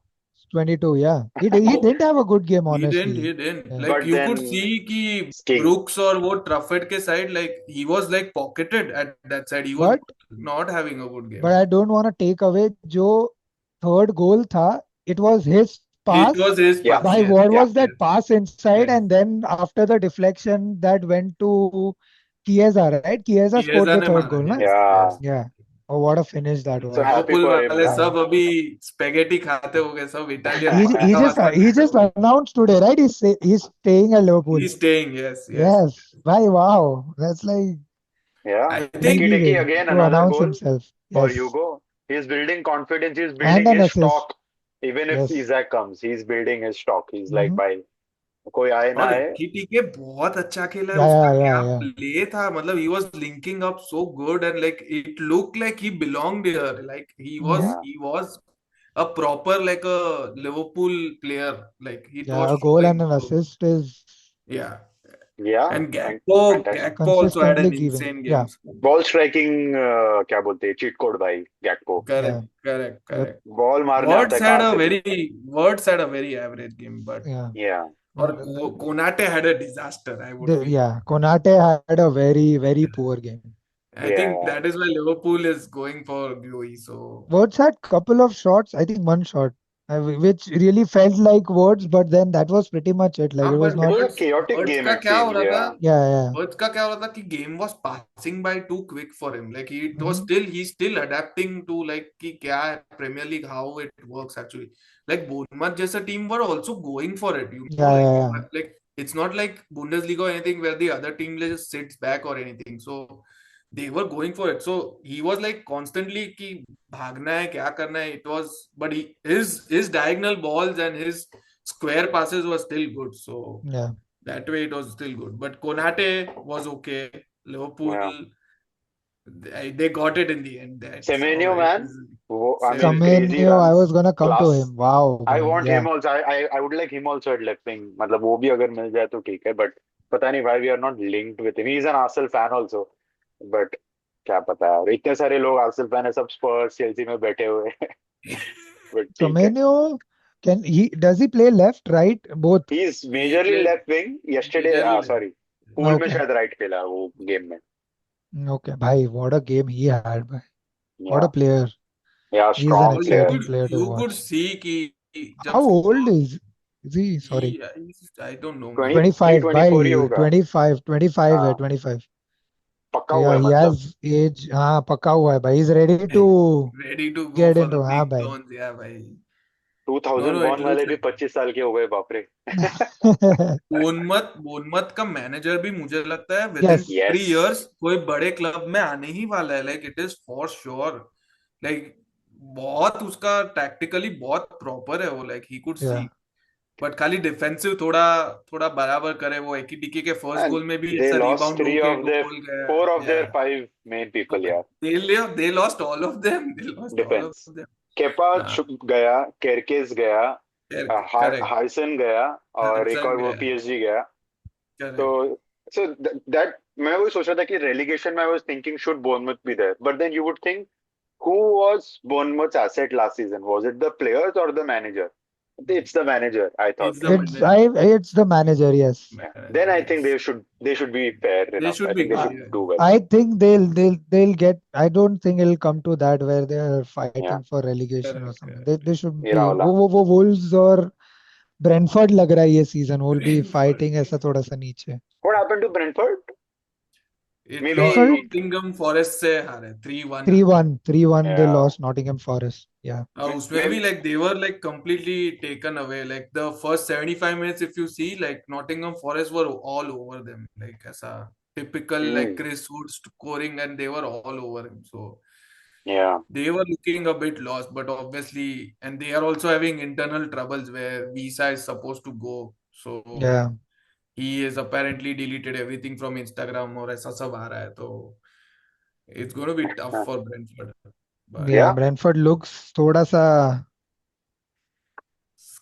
S3: 22, yeah. He
S2: वो
S3: didn't have a good game,
S2: he didn't
S3: honestly.
S2: he didn't
S3: Yeah.
S2: like,
S1: But
S2: you could
S1: then
S2: see कि
S1: king.
S2: Brooks और वो Truffett के side, like he was like pocketed at that side. He was
S3: But
S2: not having a good
S3: but
S2: game.
S3: I don't want to take away जो third goal था. It was his
S2: It
S3: pass.
S2: was his
S1: Yeah,
S2: pass.
S3: By
S2: Yes.
S3: what
S1: yeah,
S3: was
S2: Yes.
S3: that pass inside?
S2: Yes.
S3: And then after the deflection that went to Chiesa, right? Chiesa scored
S2: Chiesa
S3: the
S2: ने
S3: third
S2: मारा.
S3: goal, na?
S2: Yes.
S1: yeah.
S2: Yes.
S3: Yeah. Oh, what a finish that
S1: So
S3: was.
S1: happy
S2: Liverpool
S1: for him,
S2: वाले
S1: man.
S2: सब
S3: Yeah.
S2: अभी spaghetti खाते हो गए, सब Italian
S3: He he
S2: pasta
S3: just
S2: वास्ता
S3: he
S2: खाते
S3: just
S2: हो गए.
S3: announced today, right? He's staying at Liverpool.
S2: He's staying. Yes. Yes.
S3: Yes. Why? Wow. That's like
S1: Yeah.
S2: I
S1: Tiki
S2: think
S3: easy
S1: Tiki
S3: way
S1: again,
S3: to
S1: another
S3: announce
S1: goal
S3: himself.
S1: for
S3: Yes.
S1: Hugo. He's building confidence. He's
S3: And
S1: building
S3: an
S1: his
S3: assist.
S1: stock. Even if
S3: Yes.
S1: Isaac comes, he's building his stock. He's like,
S3: Mm-hmm.
S1: भाई कोई आए ना
S2: और
S1: आए.
S2: एकीटीके बहुत अच्छा खेला है,
S3: Yeah,
S2: उसका
S3: yeah,
S2: क्या
S3: yeah, yeah.
S2: प्ले था, मतलब he was linking up so good and like it looked like he belonged here, like he was
S3: Mm-hmm.
S1: Yeah,
S2: he was a proper like a Liverpool player, like it was
S3: Yeah, a goal and
S2: showing.
S3: an
S2: So
S3: assist is
S2: yeah,
S1: yeah,
S2: and
S1: and
S2: Gakpo
S1: fantastic.
S2: Gakpo also had
S3: consistently
S2: an
S3: giving.
S2: insane
S3: Yeah,
S2: game.
S1: Ball striking क्या बोलते हैं cheat code भाई गैक्पो.
S3: yeah.
S2: Correct, correct,
S3: Yep.
S2: correct.
S1: Ball मारने आता
S2: Words
S1: है
S2: had
S1: कहाँ
S2: a
S1: से भी.
S2: very Words had a very average game, but
S3: Yeah.
S1: Yeah,
S2: or
S3: Uh,
S2: Konate had a disaster, I would feel.
S3: yeah, Konate had a very, very poor game.
S2: I think
S1: yeah.
S2: that is why Liverpool is going for Glowy. So,
S3: Words had couple of shots, I think one shot, which really felt like words, but then that was pretty much it. Like
S2: हाँ,
S3: it was
S2: but
S1: It
S3: not.
S1: was a chaotic
S2: Words
S1: game,
S2: का
S1: it
S2: क्या हो
S1: seems.
S2: रहा था?
S1: Yeah,
S3: Yeah, yeah.
S2: Words का क्या हो रहा था कि game was passing by too quick for him. Like it was
S3: Hmm.
S2: still he's still adapting to like कि क्या है Premier League, how it works actually. Like Bournemouth जैसा team were also going for it. You know,
S3: Yeah, yeah, yeah.
S2: like it's not like Bundesliga or anything where the other team just sits back or anything. So they were going for it. So he was like constantly कि भागना है क्या करना है. It was, but his diagonal balls and his square passes were still good. So
S3: Yeah.
S2: that way it was still good. But Konate was okay. Liverpool,
S1: yeah.
S2: they got it in the end. That's how
S1: Semenyo,
S2: it
S1: man.
S2: is.
S1: I mean,
S2: Semenyo.
S1: crazy
S3: Semenyo, I
S1: runs.
S3: was gonna come to
S1: Class.
S3: him. Wow,
S1: I
S3: bhai.
S1: want him
S3: Yeah.
S1: also. I would like him also at left wing. मतलब वो भी अगर मिल जाए तो ठीक है. But पता नहीं why we are not linked with him. He is an Arsenal fan also. But क्या पता यार. इतने सारे लोग Arsenal fan है. सब Spurs, Chelsea में बैठे हुए हैं. But ठीक है.
S3: Semenyo, does he play left, right? Both.
S1: He is
S2: He
S1: majorly
S2: played
S1: left wing. Yesterday,
S2: majorly left.
S1: sorry. Pool में
S3: Okay.
S1: शायद right खेला वो game में.
S3: Okay, bhai. What a game he had, bhai. What a
S1: Yeah,
S3: player.
S1: yeah,
S3: He is an
S1: strong
S2: Or
S1: player.
S3: exciting player to
S2: you could
S3: watch.
S2: see कि जब
S3: How old is he? Sorry.
S2: I don't know, man.
S1: 23,
S3: 25,
S1: 24 he
S3: bhai.
S1: होगा.
S3: 25, 25 hai,
S1: हाँ,
S3: 25.
S1: पक्का
S3: So
S1: हुआ
S3: yeah,
S1: है
S3: he
S1: मतलब.
S3: has age. हाँ, पक्का हुआ है भाई. He's ready to
S2: Ready to go
S3: get
S2: for the
S3: into. हाँ
S2: big
S3: भाई.
S2: guns. Yeah, bhai. No,
S1: 2000
S2: no, it
S1: born
S2: looks
S1: वाले भी
S2: like
S1: 25 साल के हो गए बाप रे.
S2: बोनमत का मैनेजर भी मुझे लगता है with in
S3: Yes.
S2: 3 years
S1: Yes.
S2: कोई बड़े क्लब में आने ही वाला है. Like it is for sure. Like बहुत उसका टैक्टिकली बहुत प्रॉपर है वो. Like he could see.
S3: Yeah.
S2: But खाली डिफेंसिव थोड़ा थोड़ा बराबर करे. वो एकीटीके के फर्स्ट
S1: And
S2: गोल में भी
S1: they
S2: ऐसा
S1: lost
S2: रिबाउंड
S1: three
S2: होके
S1: of their
S2: गोल गया.
S1: four of
S2: या
S1: their five main people. यार
S2: they lost all of them. They lost all of
S1: defence.
S2: them.
S1: Kepa
S2: हाँ,
S1: गया, केरकेस गया,
S2: करेक्ट.
S1: हारिसन गया और एक
S2: हारिसन
S1: और वो
S2: गया.
S1: पीएसजी गया. तो
S2: करेक्ट.
S1: So that मैं वही सोच रहा था कि relegation में I was thinking should Bournemouth be there, but then you would think who was Bournemouth's asset last season? Was it the players or the manager? It's the manager, I thought.
S2: It's the
S3: It's the manager, yes.
S1: Yeah. Then
S2: manager,
S1: I think
S2: yes.
S1: they should be fair
S2: They
S1: enough. I
S2: should be
S1: think they
S2: good,
S3: I,
S1: should
S2: yeah.
S1: do well.
S3: I think they'll get. I don't think it'll come to that where they're
S1: Yeah,
S3: fighting for relegation or
S2: Correct,
S3: something.
S2: correct.
S3: They should
S1: ये
S3: be.
S1: वाला.
S3: वो Wolves और Brentford लग रहा है ये season will be
S2: Brentford.
S3: fighting ऐसा थोड़ा सा नीचे.
S1: What happened to Brentford?
S3: Brentford
S1: Maybe.
S2: Nottingham forest से हारे 3-1.
S3: 3-1 they
S1: Yeah.
S3: lost Nottingham Forest. Yeah.
S2: उसमें भी
S1: Maybe.
S2: like they were like completely taken away. Like the first 75 minutes, if you see, like Nottingham Forest were all over them. Like ऐसा typical like
S1: Hmm.
S2: Chris Wood scoring, and they were all over him. So
S1: Yeah.
S2: they were looking a bit lost, but obviously, and they are also having internal troubles where Visa is supposed to go. So
S3: Yeah.
S2: he is apparently deleted everything from Instagram or ऐसा सब आ रहा है. तो it's going to be tough for Brentford, but
S3: Yeah.
S1: Yeah.
S3: Brentford looks थोड़ा सा.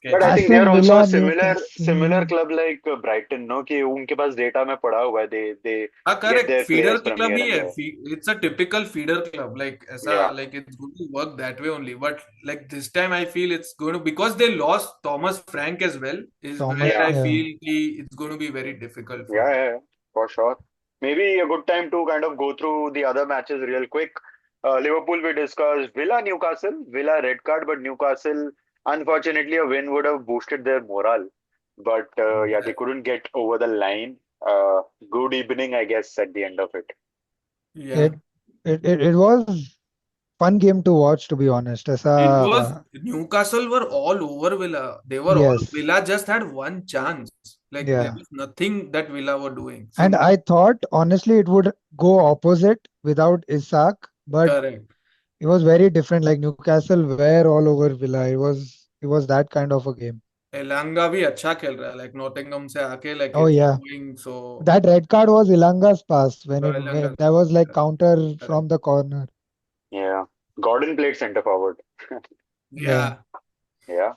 S1: But I
S2: sketchy.
S1: think they are
S3: Aston
S1: also a
S3: Villa,
S1: similar
S3: Newcastle.
S1: club like Brighton, no? कि उनके पास data में पड़ा हुआ है. They
S2: हाँ
S1: get
S2: correct
S1: their
S2: feeder
S1: players from
S2: club
S1: here
S2: ही
S1: and
S2: है.
S1: there.
S2: It's a typical feeder club like ऐसा
S1: Yeah.
S2: Like it's going to work that way only but like this time I feel it's going to because they lost Thomas Frank as well is where
S3: Thomas,
S1: Yeah.
S2: I
S3: yeah.
S2: Feel कि it's going to be very difficult for
S1: Yeah, yeah, yeah, for sure. Maybe a good time to kind of go through the other matches real quick. Liverpool, we discussed. Villa, Newcastle. Villa, red card, but Newcastle, unfortunately, a win would have boosted their morale. But yeah, they couldn't get over the line. Good evening, I guess, at the end of it.
S2: या
S3: It it was fun game to watch, to be honest.
S2: it was
S3: ऐसा.
S2: Newcastle were all over Villa. They were all
S3: Yes.
S2: Villa just had one chance. Like there
S3: Yeah.
S2: was nothing that Villa were doing.
S3: And I thought honestly it would go opposite without Isaac, but
S2: Correct.
S3: it was very different. Like Newcastle were all over Villa. It was that kind of a game.
S2: एलांगा भी अच्छा खेल रहा है like Nottingham से आके like
S3: Oh
S2: it's
S3: yeah.
S2: Going so
S3: That red card was Ilanga's pass when
S2: एलांगा
S3: that was like counter from
S2: correct
S3: the corner.
S1: Yeah. Gordon played centre forward.
S2: या
S3: Yeah.
S1: Yeah.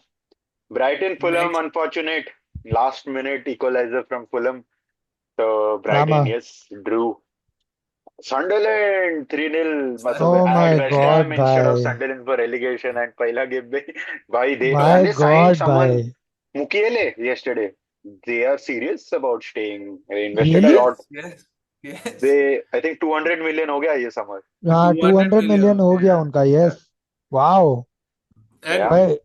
S1: Brighton, Fulham,
S2: next
S1: unfortunate. Last minute equalizer from Fulham. So Brighton,
S3: Drama.
S1: yes, drew. Sunderland 3-0. मतलब
S3: Oh
S1: I had
S3: my
S1: West Ham
S3: God,
S1: instead of
S3: bhai.
S1: Sunderland for relegation and पहला game में भाई they
S3: My
S1: and they signed
S3: God,
S1: someone
S3: bhai.
S1: Mukiele yesterday. They are serious about staying. They invested a
S3: Really?
S1: lot.
S2: Yes yes yes
S1: They I think 200 million हो गया ये summer.
S3: हाँ,
S2: 200
S3: 200
S2: million
S3: million
S2: हो
S3: हो गया
S2: गया
S3: उनका. Yes. Wow.
S1: Yeah,
S2: एंड
S3: भाई.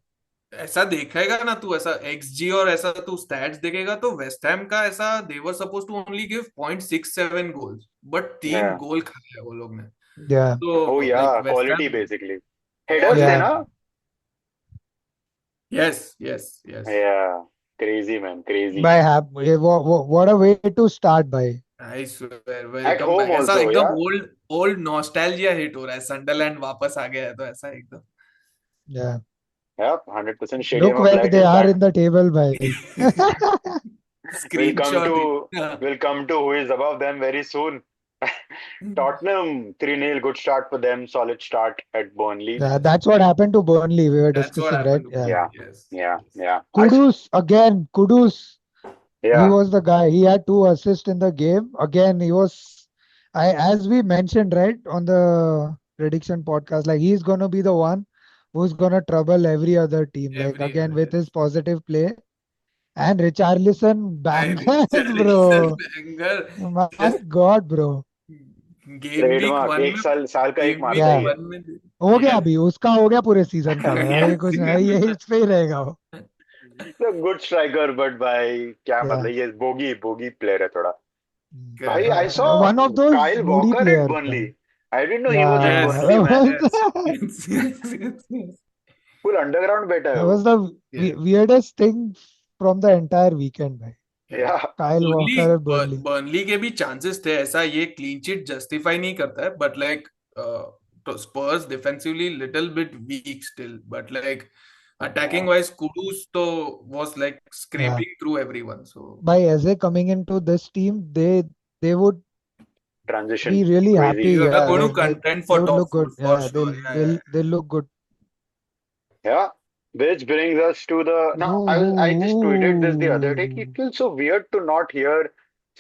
S2: ऐसा देखेगा ना तू ऐसा एक्सजी और ऐसा तू स्टैट्स देखेगा तो वेस्ट हैम का ऐसा they were suppose to only give 0.67 goals but 3
S1: yeah.
S2: Goal खाए हैं वो लोग ने
S3: Yeah.
S1: Oh
S2: तो like
S1: yeah,
S2: West
S1: quality
S2: Ham
S1: basically. Headers थे
S2: क्वालिटी
S3: Yeah.
S1: ना?
S2: Yes yes yes
S1: Yeah, crazy man, crazy.
S3: What a way to start, bhai.
S2: I swear
S1: At
S2: welcome
S1: home
S2: back ऐसा
S1: also,
S2: एकदम
S1: yeah.
S2: Old old nostalgia hit हो रहा है Sunderland वापस आ गया है तो ऐसा एकदम
S3: Yeah.
S1: Yeah, 100%
S3: Look
S1: Stadium of
S3: where
S1: Light
S3: they
S1: is
S3: are
S1: back.
S3: in the table, bhai.
S1: We'll come
S2: screenshot
S1: to we'll come to who is above them very soon. Tottenham 3-0, good start for them, solid start at Burnley.
S3: Yeah, that's what happened to Burnley. We were
S2: That's what
S3: discussing, right?
S2: happened to
S3: Yeah.
S1: Yeah,
S2: Burnley. Yes.
S1: yeah,
S2: Yes.
S1: yeah.
S3: Kudus again. Kudus. He
S1: Yeah,
S3: was the guy. He had 2 assists in the game. Again, he was. As we mentioned, right, on the prediction podcast, like he's gonna be the one who's gonna trouble every other team. Like
S2: Every
S3: again
S2: other,
S3: with his
S2: yes.
S3: positive play and Richarlison
S2: I
S3: bangers,
S2: Richarlison
S3: bro.
S2: Wenger
S3: My
S2: just
S3: God, bro.
S2: Game week
S1: trademark.
S2: One
S1: एक
S2: में
S1: साल का एक
S2: game week
S1: मारता ही
S3: Yeah.
S1: है.
S2: One में
S3: हो गया
S2: yes
S3: अभी उसका हो गया पूरे सीजन का भाई अभी
S2: yes
S3: कुछ नहीं ये इस पे ही रहेगा वो.
S1: So good striker, but भाई क्या
S3: Yeah.
S1: मतलब ये बोगी player है थोड़ा. भाई I
S2: correct
S1: saw
S3: One of those
S1: Kyle
S3: moody
S1: Walker at
S3: players, bhai.
S1: Burnley. I didn't know he was at
S2: yes
S1: Burnley,
S3: Yeah.
S1: man.
S2: yes yes yes yes yes
S1: Full underground बैठा है
S3: That
S1: वो.
S3: was the
S2: yes
S3: weirdest thing from the entire weekend, bhai.
S2: yeah
S1: Yeah,
S3: Kyle
S2: Burnley
S3: Walker at Burnley.
S2: Burnley के भी chances थे ऐसा ये clean chit justify नहीं करता है बट लाइक तो Spurs defensively little bit weak still but like
S1: yeah.
S2: attacking wise Kudus to was like
S3: Yeah.
S2: scraping through everyone so
S3: By Eze coming into this team, they would
S1: Transition
S3: be really
S1: crazy.
S3: happy.
S2: they are
S3: Yeah,
S2: going
S3: they
S2: to
S3: they
S2: contend
S3: they
S2: for
S3: would
S2: top
S3: look
S2: four
S3: good.
S2: for
S3: Yeah,
S2: sure.
S3: they'll
S2: Yeah,
S3: they'll
S2: yeah.
S3: they'll look good.
S1: Yeah, which brings us to the now. I just tweeted this the other day. It
S3: Ooh.
S1: feels so weird to not hear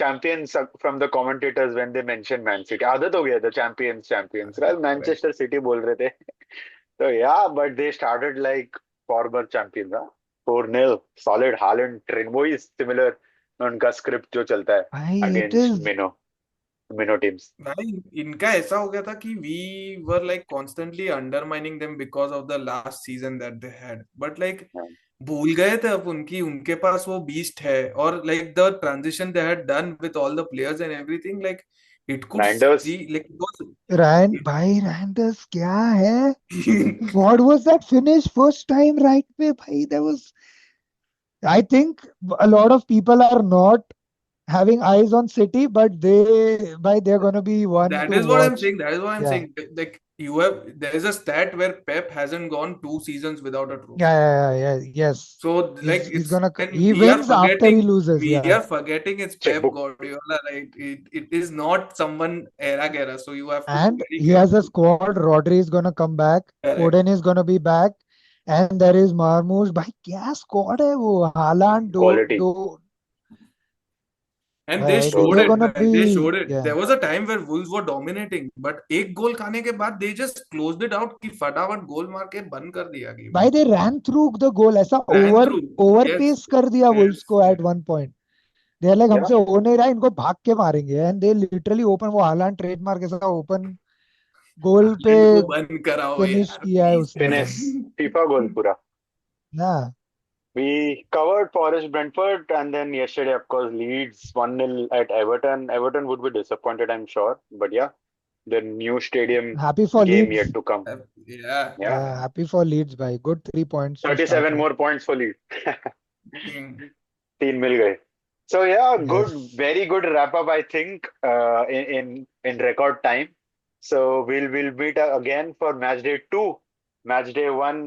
S1: champions from the commentators when they mention Man City. आदत हो गया था champions champions. Well,
S2: Right.
S1: Manchester City बोल रहे थे. So yeah, but they started like former champions. Huh? 4-0, solid Haaland, train. वो ही similar उनका script जो चलता है
S3: भाई it
S1: against
S3: is
S1: Mino teams.
S2: भाई इनका ऐसा हो गया था कि we were like constantly undermining them because of the last season that they had but like
S1: Yeah.
S2: भूल गए थे अब उनकी उनके पास वो बीस्ट है और like the transition they had done with all the players and everything like it could see
S1: Niners,
S2: like
S3: रैन भाई रैंडर्स क्या है what was that finish first time right पे भाई that was I think a lot of people are not having eyes on City but they're going to be one
S2: that
S3: to
S2: is what I'm
S3: watch.
S2: saying. That is what I'm
S3: Yeah.
S2: saying. Like you have, there is a stat where Pep hasn't gone 2 seasons without a
S3: Yeah,
S2: trophy.
S3: yeah, yeah, yeah, yes.
S2: So like
S3: He's
S2: it's
S3: gonna
S2: and
S3: he wins after he loses.
S2: we
S3: Yeah,
S2: are forgetting it's Pep
S1: checkbook
S2: Guardiola, right? It is not someone era Guerra. So you have to be
S3: and
S2: very
S3: he has a
S2: careful.
S3: squad. Rodri is gonna come back.
S2: Correct.
S3: Foden is gonna be back, and there is Marmoush. भाई क्या squad है वो? Haaland,
S1: quality.
S2: And they
S3: भाई
S2: showed
S1: So
S3: they're
S2: it,
S3: gonna
S2: man. They
S3: be
S2: showed it.
S3: yeah.
S2: There was a time where Wolves were dominating, but एक गोल खाने के बाद they just closed it out कि फटाफट गोल मार के बंद कर दिया गेम.
S3: भाई they ran through the goal. ऐसा
S2: Ran
S3: over
S2: through. Yes.
S3: pace कर दिया Wolves
S2: Yes.
S3: को
S2: Yes.
S3: at one point. They are like
S1: yeah,
S3: हमसे हो नहीं रहा इनको भाग के मारेंगे and they literally open वो हालांड ट्रेडमार्क के साथ ओपन गोल पे
S2: हालैंड को बंद कराओ
S3: फिनिश
S2: यार
S3: किया है
S2: प्लीज.
S3: उसने भाई.
S1: finish FIFA goal pura.
S3: Yeah.
S1: We covered Forest Brentford and then yesterday, of course, Leeds 1-0 at Everton. Everton would be disappointed, I'm sure. But yeah, the new stadium
S3: Happy for
S1: game yet
S3: Leeds.
S1: to come.
S2: Yeah.
S1: Yeah,
S3: Yeah, happy for Leeds भाई. Good 3 points to start
S1: 37
S3: with.
S1: more points for Leeds.
S2: Hmm.
S1: तीन मिल गए. So yeah, good,
S3: Yes.
S1: very good wrap up, I think, in record time. So we'll meet again for match day 2. Match day 1,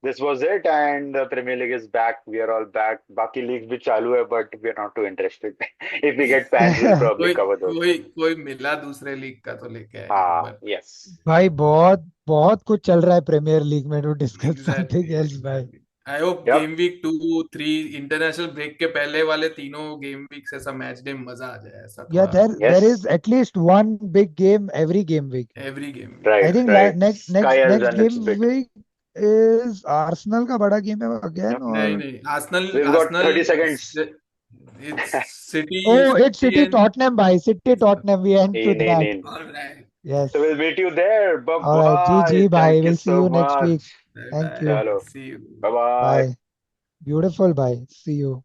S1: this was it, and the Premier League is back. We are all back. Baki leagues bhi chalu hai, but we are not too interested. If we get fans, we'll probably
S2: कोई
S1: cover those.
S2: कोई कोई मिला दूसरे league का तो लेके आएंगे
S1: Ah,
S2: but
S1: yes.
S3: भाई बहुत बहुत कुछ चल रहा है प्रीमियर लीग में to discuss
S2: exactly
S3: something else भाई.
S2: Exactly I hope
S1: Yep.
S2: Game week 2 3 international break के पहले वाले तीनों गेम वीक से ऐसा मैच डे मजा आ जाए ऐसा
S3: Yeah,
S2: थोड़ा
S3: there
S1: Yes.
S3: is at least one big game every game week.
S2: Every game week
S3: I
S1: Right.
S3: think
S1: Right.
S3: next
S1: Sky has
S3: next
S1: done its
S3: game
S1: bit.
S3: week is Arsenal का बड़ा game है
S1: Yep.
S3: again
S2: नहीं
S3: or
S2: नहीं Arsenal
S1: We've got
S2: Arsenal
S1: 30 seconds.
S2: It's city
S3: oh it's
S2: city
S3: City
S2: and
S3: Tottenham by City Tottenहam we end to that.
S1: In.
S2: Alright
S1: So
S3: Yes.
S1: we'll meet you there. Bye
S3: All right.
S1: bye.
S3: GG bye.
S1: Thank you
S3: We'll see
S1: so
S3: you next week.
S1: much.
S2: Bye
S3: Thank
S2: bye
S3: you.
S1: Chalo.
S2: See you
S1: Bye bye.
S3: Bye. Beautiful bye. See you.